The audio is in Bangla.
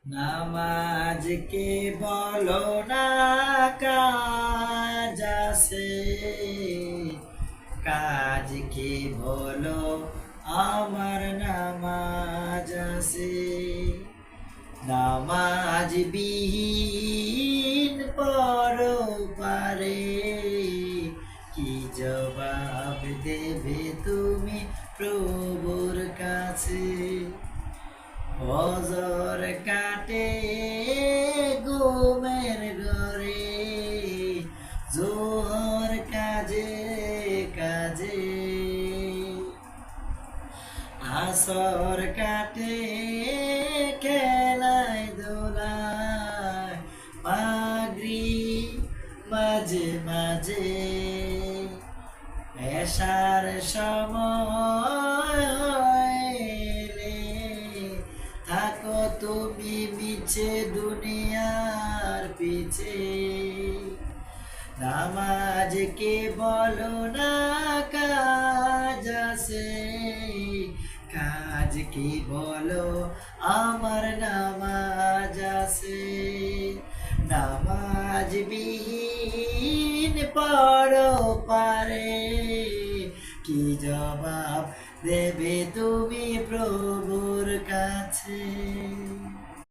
নামাজ কে বলো না কাজ আছে, কাজ কি বলো আমার নামাজ আছে। নামাজ বিহীন পরপারে কি জবাব দেবে তুমি প্রভুর কাছে। ফজর কাটে ঘুমের ঘরে, জোহর কাজে কাজে, আসর কাটে খেলায় দোলায়, মাগরিব মাঝে মাঝে, এশার সময় হইলে থাকো তুমি মিছে দুনিয়ার পিছে। নামাজ কে বলো না কাজ আছে, কাজ কি বলো আমার নামাজ আছে। নামাজ বিহীন পরপারে কি জবাব দেবে তুমি প্রভুর কাছে।